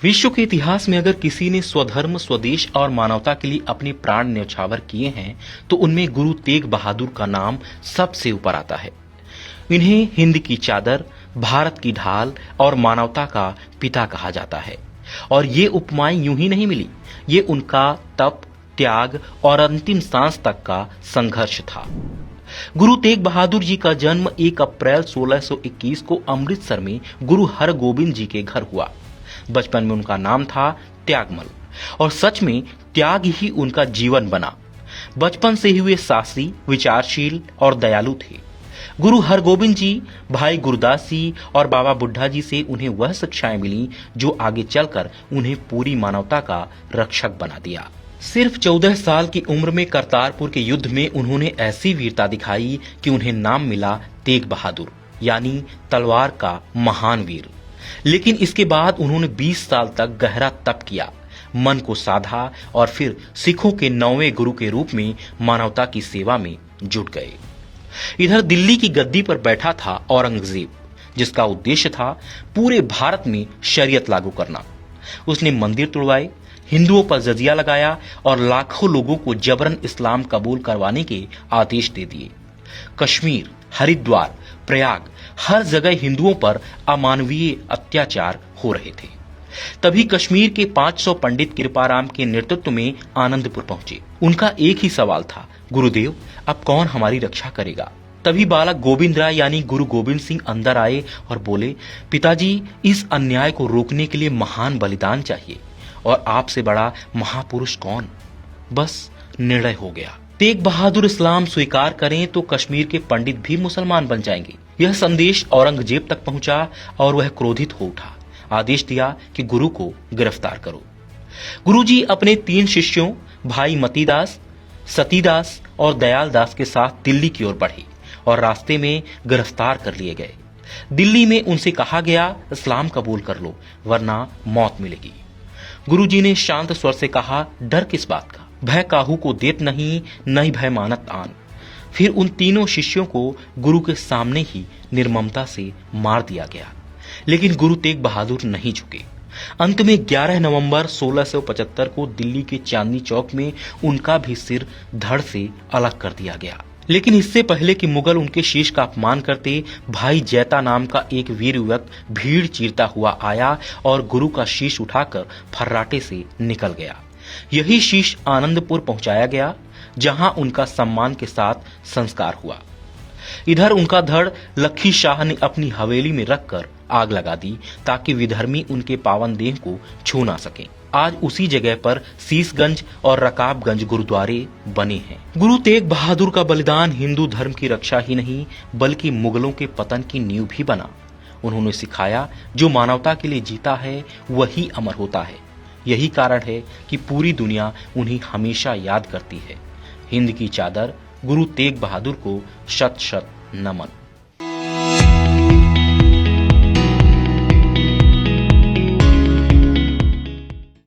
विश्व के इतिहास में अगर किसी ने स्वधर्म, स्वदेश और मानवता के लिए अपने प्राण न्यौछावर किए हैं तो उनमें गुरु तेग बहादुर का नाम सबसे ऊपर आता है। इन्हें हिंद की चादर, भारत की ढाल और मानवता का पिता कहा जाता है। और ये उपमाएं यूं ही नहीं मिली, ये उनका तप, त्याग और अंतिम सांस तक का संघर्ष था। गुरु तेग बहादुर जी का जन्म 1 अप्रैल 1621 को अमृतसर में गुरु हरगोबिंद जी के घर हुआ। बचपन में उनका नाम था त्यागमल और सच में त्याग ही उनका जीवन बना। बचपन से ही वे साहसी, विचारशील और दयालु थे। गुरु हरगोबिंद जी, भाई गुरदास जी और बाबा बुढ़ा जी से उन्हें वह शिक्षाएं मिली जो आगे चलकर उन्हें पूरी मानवता का रक्षक बना दिया। सिर्फ 14 साल की उम्र में करतारपुर के युद्ध में उन्होंने ऐसी वीरता दिखाई कि उन्हें नाम मिला तेग बहादुर, यानी तलवार का महान वीर। लेकिन इसके बाद उन्होंने 20 साल तक गहरा तप किया, मन को साधा और फिर सिखों के 9वें गुरु के रूप में मानवता की सेवा में जुट गए। इधर दिल्ली की गद्दी पर बैठा था औरंगजेब, जिसका उद्देश्य था पूरे भारत में शरीयत लागू करना। उसने मंदिर तुड़वाए, हिंदुओं पर जजिया लगाया और लाखों लोगों को जबरन इस्लाम कबूल करवाने के आदेश दे दिए। कश्मीर, हरिद्वार, प्रयाग, हर जगह हिंदुओं पर अमानवीय अत्याचार हो रहे थे। तभी कश्मीर के 500 पंडित कृपाराम के नेतृत्व में आनंदपुर पहुंचे। उनका एक ही सवाल था, गुरुदेव अब कौन हमारी रक्षा करेगा। तभी बालक गोविंद राय यानी गुरु गोविंद सिंह अंदर आए और बोले, पिताजी इस अन्याय को रोकने के लिए महान बलिदान चाहिए और आपसे बड़ा महापुरुष कौन। बस निर्णय हो गया, तेग बहादुर इस्लाम स्वीकार करें तो कश्मीर के पंडित भी मुसलमान बन जाएंगे। यह संदेश औरंगजेब तक पहुंचा और वह क्रोधित हो उठा। आदेश दिया कि गुरु को गिरफ्तार करो। गुरुजी अपने 3 शिष्यों भाई मतीदास, सतीदास और दयालदास के साथ दिल्ली की ओर बढ़े और रास्ते में गिरफ्तार कर लिए गए। दिल्ली में उनसे कहा गया, इस्लाम कबूल कर लो वरना मौत मिलेगी। गुरुजी ने शांत स्वर से कहा, डर किस बात का, भय काहू को देत नहीं, नहीं भय मानत आन। फिर उन तीनों शिष्यों को गुरु के सामने ही निर्ममता से मार दिया गया। लेकिन गुरु तेग बहादुर नहीं झुके। अंत में 11 नवंबर 1675 को दिल्ली के चांदनी चौक में उनका भी सिर धड़ से अलग कर दिया गया। लेकिन इससे पहले कि मुगल उनके शीश का अपमान करते, भाई जैता नाम का एक वीर युवक भीड़ चीरता हुआ आया और गुरु का शीश उठाकर फर्राटे से निकल गया। यही शीश आनंदपुर पहुंचाया गया, जहां उनका सम्मान के साथ संस्कार हुआ। इधर उनका धड़ लखी शाह ने अपनी हवेली में रखकर आग लगा दी ताकि विधर्मी उनके पावन देह को छू ना सके। आज उसी जगह पर शीशगंज और रकाबगंज गुरुद्वारे बने हैं। गुरु तेग बहादुर का बलिदान हिंदू धर्म की रक्षा ही नहीं बल्कि मुगलों के पतन की नींव भी बना। उन्होंने सिखाया, जो मानवता के लिए जीता है वही अमर होता है। यही कारण है कि पूरी दुनिया उन्हें हमेशा याद करती है। हिंद की चादर गुरु तेग बहादुर को शत शत नमन।